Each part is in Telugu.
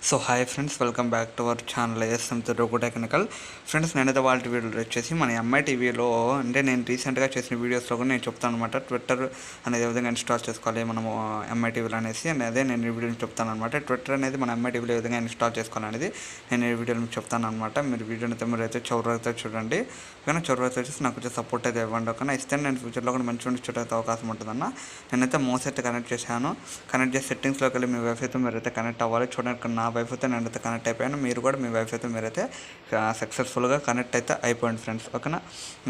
So hi friends, welcome back to our channel ASM Telugu technical. Friends, నేనైతే వాళ్ళ వీడియోలో వచ్చేసి మన ఎంఐ టీవీలో అంటే నేను రీసెంట్గా చేసిన వీడియోస్లో కూడా నేను చెప్తాను అనమాట. ట్విట్టర్ అనేది ఏ విధంగా ఇన్స్టాల్ చేసుకోవాలి మనము ఎంఐ టీవీలో అనేసి, అదే నేను ఈ వీడియోని చెప్తాను అనమాట. ట్విట్టర్ అనేది మన ఎంఐ టీవీలో ఏ విధంగా ఇన్స్టాల్ చేసుకోవాలనేది నేను ఈ వీడియోలో మీకు చెప్తాను అనమాట. మీరు వీడియోని అయితే మీరైతే చివరితో చూడండి. ఓకేనా, చివరితో వచ్చేసి నాకు వచ్చే సపోర్ట్ అయితే ఇవ్వండి. ఓకేనా, ఇస్తే నేను ఫ్యూచర్లో కూడా మంచి చూడైతే అవకాశం ఉంటుందన్న. నేనైతే మౌస్ అయితే కనెక్ట్ చేశాను. కనెక్ట్ చేసి సెట్టింగ్స్లోకి వెళ్ళి మీ వైఫైతో మీరైతే కనెక్ట్ అవ్వాలి. చూడండి, నా వైఫైతో నేనైతే కనెక్ట్ అయిపోయాను. మీరు కూడా మీ వైఫైతో మీరైతే సక్సెస్ఫుల్గా కనెక్ట్ అయితే అయిపోయింది ఫ్రెండ్స్. ఓకేనా,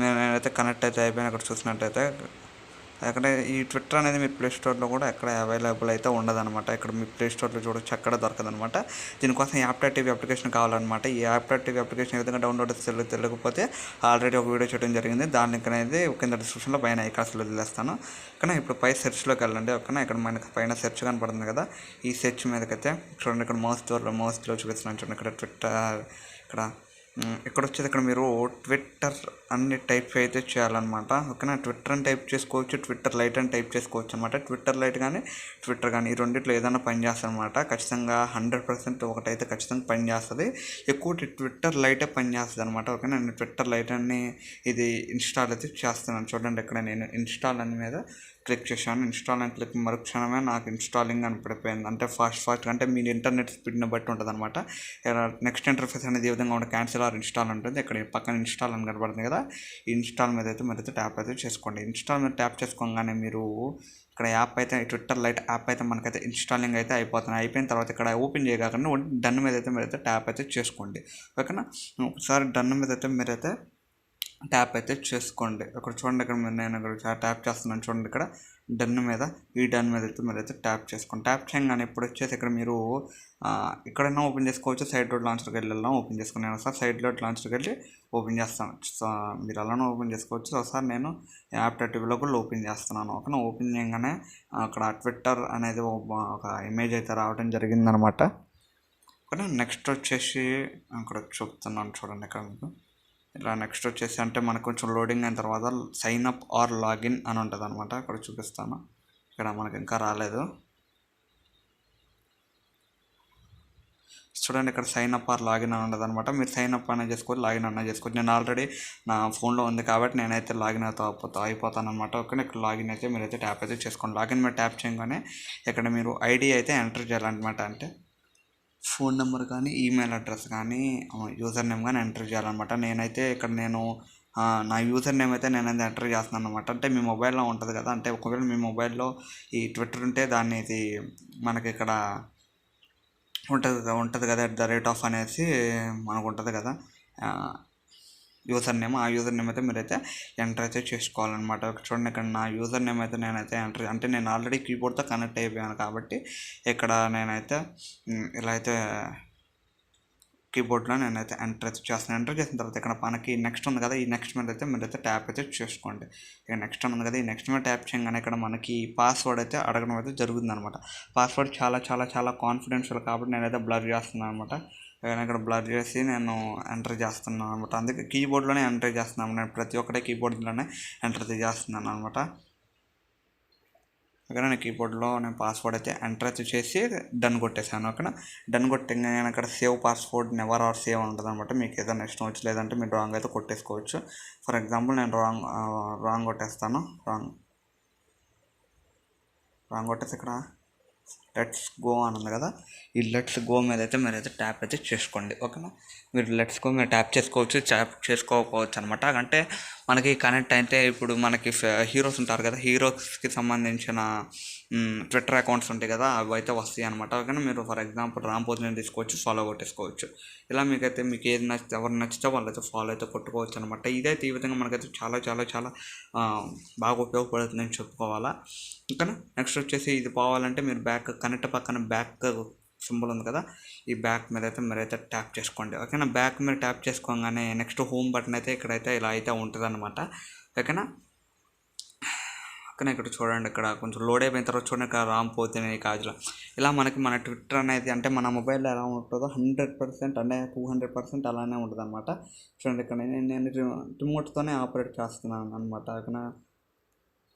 నేనైతే కనెక్ట్ అయితే అయిపోయాను. అక్కడ చూసినట్టయితే అక్కడ ఈ ట్విట్టర్ అనేది మీ ప్లే స్టోర్లో కూడా ఎక్కడ అవైలబుల్ అయితే ఉండదన్నమాట. ఇక్కడ మీ ప్లే స్టోర్లో చూడొచ్చు, ఎక్కడ దొరకదనమాట. దీనికోసం 𝑦𝒊𝒊𝒏𝒈 అప్లికేషన్ కావాలన్నమాట. ఈ 𝑦𝒊𝒊𝒏𝒈 అప్లికేషన్ ఏ విధంగా డౌన్లోడ్ తెలియకపోతే ఆల్రెడీ ఒక వీడియో చేయడం జరిగింది. దాని లింక్ అనేది కింద డిస్క్రిప్షన్లో పైన ఐకాన్స్లో వదిలేస్తాను. ఓకేనా, ఇప్పుడు పై సెర్చ్లోకి వెళ్ళండి. ఓకేనా, ఇక్కడ మనకి పైన సెర్చ్ కనపడుతుంది కదా, ఈ సెర్చ్ మీదకైతే చూడండి. ఇక్కడ మౌస్లో చూపిస్తున్నాను చూడండి. ఇక్కడ ట్విట్టర్, ఇక్కడ వచ్చేది ఇక్కడ మీరు ట్విట్టర్ అన్ని టైప్ అయితే చేయాలన్నమాట. ఓకేనా, ట్విట్టర్ అని టైప్ చేసుకోవచ్చు, ట్విట్టర్ లైట్ అని టైప్ చేసుకోవచ్చు అనమాట. ట్విట్టర్ లైట్ కానీ ట్విట్టర్ కానీ ఈ రెండిట్లో ఏదైనా పని చేస్తుంది అనమాట. ఖచ్చితంగా 100% ఒకటైతే ఖచ్చితంగా పని చేస్తుంది. ఎక్కువ ట్విట్టర్ లైటే పని చేస్తుంది అనమాట. ఓకేనా, నేను ట్విట్టర్ లైట్ అని ఇది ఇన్స్టాల్ అయితే చేస్తున్నాను. చూడండి, ఇక్కడ నేను ఇన్స్టాల్ అని మీద క్లిక్ చేశాను. ఇన్స్టాల్ అని క్లిక్ మరుక్షణమే నాకు ఇన్స్టాలింగ్ అని పడిపోయింది. అంటే ఫాస్ట్ అంటే మీ ఇంటర్నెట్ స్పీడ్ని బట్టి ఉంటుంది అనమాట. నెక్స్ట్ ఇంటర్ఫేస్ అనేది ఏ విధంగా ఉంటే క్యాన్సిల్ ఆర్ ఇన్స్టాల్ ఉంటుంది. ఇక్కడ పక్కన ఇన్స్టాల్ అని కనబడుతుంది కదా, ఈ ఇన్స్టాల్ మీద అయితే మీరైతే ట్యాప్ అయితే చేసుకోండి. ఇన్స్టాల్ మీద ట్యాప్ చేసుకోగానే మీరు ఇక్కడ యాప్ అయితే ట్విట్టర్ లైట్ యాప్ అయితే మనకైతే ఇన్స్టాలింగ్ అయితే అయిపోతుంది. అయిపోయిన తర్వాత ఇక్కడ ఓపెన్ చేయగానే డన్ మీద అయితే మీరైతే ట్యాప్ అయితే చేసుకోండి. ఓకేనా, ఒకసారి డన్ మీద అయితే మీరైతే ట్యాప్ అయితే చేసుకోండి. ఇక్కడ చూడండి, ఇక్కడ నేను ఇక్కడ ట్యాప్ చేస్తున్నాను చూడండి. ఇక్కడ డన్ మీద, ఈ డన్ మీద అయితే మీరైతే ట్యాప్ చేసుకోండి. ట్యాప్ చేయగానే ఇప్పుడు వచ్చేసి ఇక్కడ మీరు ఎక్కడైనా ఓపెన్ చేసుకోవచ్చు. సైడ్ లోడ్ లాంచర్కి వెళ్ళాం ఓపెన్ చేసుకుని నేను ఒకసారి సైడ్ లోడ్ లాంచర్కి వెళ్ళి ఓపెన్ చేస్తాను. సో మీరు అలానే ఓపెన్ చేసుకోవచ్చు. ఒకసారి నేను 𝑦𝒊𝒊𝒏𝒈లో కూడా ఓపెన్ చేస్తున్నాను. ఓకేనా, ఓపెన్ చేయగానే అక్కడ ట్విట్టర్ అనేది ఒక ఇమేజ్ అయితే రావడం జరిగిందనమాట. ఓకేనా, నెక్స్ట్ వచ్చేసి అక్కడ చెప్తున్నాను చూడండి. ఇక్కడ మీకు ఇలా నెక్స్ట్ వచ్చేసి అంటే మనకు కొంచెం లోడింగ్ అయిన తర్వాత సైన్ అప్ ఆర్ లాగిన్ అని ఉంటుంది అనమాట. అక్కడ చూపిస్తాను. ఇక్కడ మనకి ఇంకా రాలేదు. చూడండి, ఇక్కడ సైన్ అప్ ఆర్ లాగిన్ అని ఉంటుంది అనమాట. మీరు సైన్ అప్ అనేది చేసుకోవచ్చు, లాగిన్ అన్న చేసుకోవచ్చు. నేను ఆల్రెడీ నా ఫోన్లో ఉంది కాబట్టి నేనైతే లాగిన్ అయిపోతాను అనమాట. ఓకే, ఇక్కడ లాగిన్ అయితే మీరైతే ట్యాప్ అయితే చేసుకోండి. లాగిన్ మీద ట్యాప్ చేయగానే ఇక్కడ మీరు ఐడి అయితే ఎంటర్ చేయాలన్నమాట. అంటే ఫోన్ నెంబర్ కానీ ఈమెయిల్ అడ్రస్ కానీ యూజర్ నేమ్ కానీ ఎంటర్ చేయాలన్నమాట. నేనైతే ఇక్కడ నా యూజర్ నేమ్ అయితే నేనైతే ఎంటర్ చేస్తున్నాను అనమాట. అంటే మీ మొబైల్లో ఉంటుంది కదా, అంటే ఒకవేళ మీ మొబైల్లో ఈ ట్విట్టర్ ఉంటే దాన్ని ఇది మనకి ఇక్కడ ఉంటుంది కదా @_ అనేసి మనకు ఉంటుంది కదా యూజర్ నేమ్. ఆ యూజర్ నేమ్ అయితే మీరైతే ఎంటర్ అయితే చేసుకోవాలన్నమాట. చూడండి, ఇక్కడ నా యూజర్ నేమ్ అయితే నేనైతే ఎంటర్, అంటే నేను ఆల్రెడీ కీబోర్డ్తో కనెక్ట్ అయిపోయాను కాబట్టి ఇక్కడ నేనైతే ఇలా అయితే కీబోర్డ్లో నేనైతే ఎంటర్ అయితే చేస్తాను. ఎంటర్ చేసిన తర్వాత ఇక్కడ మనకి నెక్స్ట్ ఉంది కదా, ఈ నెక్స్ట్ మీద అయితే మీరైతే ట్యాప్ అయితే చేసుకోండి. ఇక నెక్స్ట్ ఉంది కదా, ఈ నెక్స్ట్ మీద ట్యాప్ చేయగానే ఇక్కడ మనకి పాస్వర్డ్ అయితే అడగడం అయితే జరుగుతుంది అనమాట. పాస్వర్డ్ చాలా చాలా చాలా కాన్ఫిడెన్షియల్ కాబట్టి నేనైతే బ్లర్ చేస్తున్నాను అనమాట. నేను ఇక్కడ బ్లర్ చేసి నేను ఎంటర్ చేస్తున్నాను అనమాట. అందుకే కీబోర్డ్లోనే ఎంటర్ చేస్తున్నాను. నేను ప్రతి ఒక్కటే కీబోర్డ్లోనే ఎంటర్ చేస్తున్నాను అనమాట. ఓకేనా, నేను కీబోర్డ్లో నేను పాస్వర్డ్ అయితే ఎంటర్ అయితే చేసి డన్ కొట్టేసాను. ఓకేనా, డన్ కొట్టిన నేను అక్కడ save password never or save ఉంటుంది అనమాట. మీకు ఏదైనా ఇష్టం వచ్చి, లేదంటే మీరు రాంగ్ అయితే కొట్టేసుకోవచ్చు. ఫర్ ఎగ్జాంపుల్ నేను రాంగ్ కొట్టేస్తాను. రాంగ్ కొట్టేసి ఇక్కడ లెట్స్ గో అని ఉంది కదా, ఈ లెట్స్ గో మీద అయితే మీరైతే ట్యాప్ అయితే చేసుకోండి. ఓకేనా, మీరు లెట్స్ గో మీరు ట్యాప్ చేసుకోవచ్చు, ట్యాప్ చేసుకోకపోవచ్చు అనమాట. అంటే మనకి కనెక్ట్ అయితే ఇప్పుడు మనకి హీరోస్ ఉంటారు కదా, హీరోస్కి సంబంధించిన ట్విట్టర్ అకౌంట్స్ ఉంటాయి కదా, అవి అయితే వస్తాయి అనమాట. ఓకేనా, మీరు ఫర్ ఎగ్జాంపుల్ రాంపోతిని తీసుకోవచ్చు, ఫాలో కొట్టేసుకోవచ్చు. ఇలా మీకైతే మీకు ఏది నచ్చితే ఎవరు నచ్చితే వాళ్ళైతే ఫాలో అయితే కొట్టుకోవచ్చు అనమాట. ఇదైతే ఈ విధంగా మనకైతే చాలా చాలా చాలా బాగా ఉపయోగపడుతుందని చెప్పుకోవాలా. ఓకేనా, నెక్స్ట్ వచ్చేసి ఇది పోవాలంటే మీరు బ్యాక్ కనెక్ట్ పక్కన బ్యాక్ సింబల్ ఉంది కదా, ఈ బ్యాక్ మీద అయితే మీరైతే ట్యాప్ చేసుకోండి. ఓకేనా, బ్యాక్ మీద ట్యాప్ చేసుకోగానే నెక్స్ట్ హోమ్ బటన్ అయితే ఇక్కడైతే ఇలా అయితే ఉంటుంది అనమాట. ఓకేనా, ఓకేనా, ఇక్కడ చూడండి, ఇక్కడ కొంచెం లోడ్ అయిపోయిన తర్వాత చూడండి, ఇక్కడ 𝑟𝒂𝒂𝒊𝒔𝒊𝒏𝒈 ఇలా మనకి మన ట్విట్టర్ అనేది అంటే మన మొబైల్లో ఎలా ఉంటుందో 100% అంటే 200% అలానే ఉంటుంది అనమాట. చూడండి, ఇక్కడ నేను రిమోట్తోనే ఆపరేట్ చేస్తున్నాను అనమాట. ఓకేనా,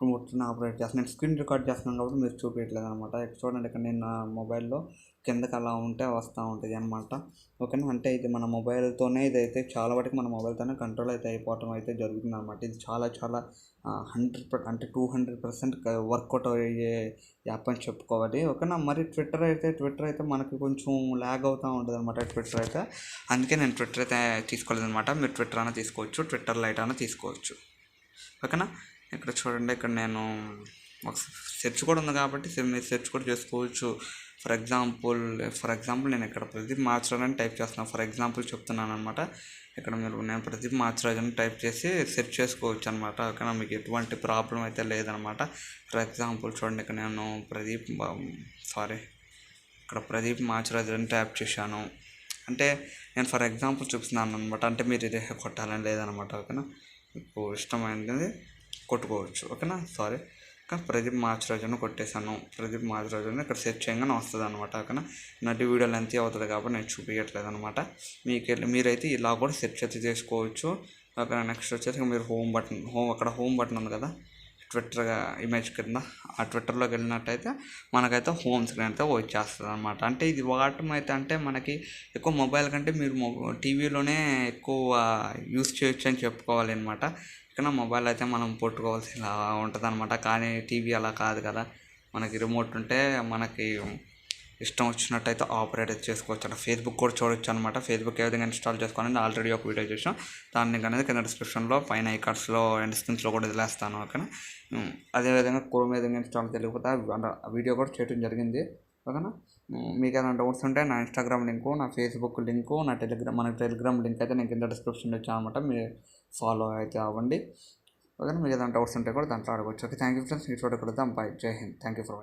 రిమోట్ని ఆపరేట్ చేస్తాను. నేను స్క్రీన్ రికార్డ్ చేస్తున్నాను కాబట్టి మీరు చూపించట్లేదు అనమాట. చూడండి ఇక్కడ నేను నా మొబైల్లో కిందకి అలా ఉంటే వస్తూ ఉంటుంది అనమాట. ఓకేనా, అంటే ఇది మన మొబైల్తోనే ఇదైతే చాలా వాటికి మన మొబైల్తోనే కంట్రోల్ అయితే అయిపోవటం అయితే జరుగుతుంది అనమాట. ఇది చాలా చాలా 100 అంటే 200% వర్కౌట్ అయ్యే యాప్ అని చెప్పుకోవాలి. ఓకేనా, మరి ట్విట్టర్ అయితే మనకి కొంచెం ల్యాగ్ అవుతూ ఉంటుంది అనమాట. ట్విట్టర్ అయితే అందుకే నేను ట్విట్టర్ అయితే తీసుకోలేదు అనమాట. మీరు ట్విట్టర్ అయినా తీసుకోవచ్చు, ట్విట్టర్ లైట్ అయినా తీసుకోవచ్చు. ఓకేనా, ఇక్కడ చూడండి, ఇక్కడ నేను ఒక సెర్చ్ కూడా ఉంది కాబట్టి మీరు సెర్చ్ కూడా చేసుకోవచ్చు. ఫర్ ఎగ్జాంపుల్ నేను ఇక్కడ ప్రదీప్ మాచిరాజ్ అని టైప్ చేస్తున్నాను. ఫర్ ఎగ్జాంపుల్ చెప్తున్నాను అనమాట. ఇక్కడ నేను ప్రదీప్ మాచిరాజ్ అని టైప్ చేసి సెర్చ్ చేసుకోవచ్చు అనమాట. ఓకేనా, మీకు ఎటువంటి ప్రాబ్లం అయితే లేదనమాట. ఫర్ ఎగ్జాంపుల్ చూడండి, ఇక్కడ నేను ఇక్కడ ప్రదీప్ మాచిరాజ్ అని టైప్ చేశాను. అంటే నేను ఫర్ ఎగ్జాంపుల్ చూపిస్తున్నాను అనమాట. అంటే మీరు ఇదే కొట్టాలని లేదనమాట. ఓకేనా, మీకు ఇష్టమైనది కొట్టుకోవచ్చు. ఓకేనా, ఇంకా ప్రదీప్ మాచిరాజ్ అని కొట్టేశాను. ప్రదీప్ మాచిరాజ్ అని ఇక్కడ సెర్చ్ చేయగానే వస్తుంది అనమాట. ఓకేనా, నటి వీడియో లెంత్ అవుతుంది కాబట్టి నేను చూపించట్లేదు అనమాట. మీరైతే ఇలా కూడా సెర్చ్ అయితే చేసుకోవచ్చు. ఓకేనా, నెక్స్ట్ వచ్చేసి మీరు హోమ్ బటన్ ఉంది కదా ట్విట్టర్గా ఇమేజ్ కింద, ఆ ట్విట్టర్లోకి వెళ్ళినట్టయితే మనకైతే హోమ్ స్క్రీన్ అయితే వచ్చేస్తుంది అనమాట. అంటే ఇది వాడటం అయితే అంటే మనకి ఎక్కువ మొబైల్ కంటే మీరు టీవీలోనే ఎక్కువ యూస్ చేయొచ్చు అని చెప్పుకోవాలి అనమాట. ఇక్కడ మొబైల్ అయితే మనం పట్టుకోవాల్సి ఇలా ఉంటుంది అనమాట. కానీ టీవీ అలా కాదు కదా, మనకి రిమోట్ ఉంటే మనకి ఇష్టం వచ్చినట్టయితే ఆపరేట్ చేసుకోవచ్చు అంటే ఫేస్బుక్ కూడా చూడొచ్చు అనమాట. ఫేస్బుక్ ఏ విధంగా ఇన్స్టాల్ చేసుకోవాలని ఆల్రెడీ ఒక వీడియో చేసాం. దాన్ని అనేది కింద డిస్క్రిప్షన్లో పైన ఐకార్డ్స్లో అండ్ స్క్రీన్స్లో కూడా వదిలేస్తాను. ఓకేనా, అదేవిధంగా క్రోమ్ ఏ విధంగా ఇన్స్టాల్ తెలియకపోతే ఆ వీడియో కూడా చేయడం జరిగింది. ఓకేనా, మీకు ఏదైనా డౌట్స్ ఉంటే నా ఇన్స్టాగ్రామ్ లింకు, నా ఫేస్బుక్ లింకు, మన టెలిగ్రామ్ లింక్ అయితే నేను కింద డిస్క్రిప్షన్లో ఇచ్చాను అనమాట. మీరు ఫాలో అయితే అవ్వండి. ఓకేనా, మీకు ఏదైనా డౌట్స్ ఉంటే కూడా దాంట్లో అడగవచ్చు. Okay, thank you friends. ఈ చోట కలుద్దాం. బై, జై Hind. Thank you for watching.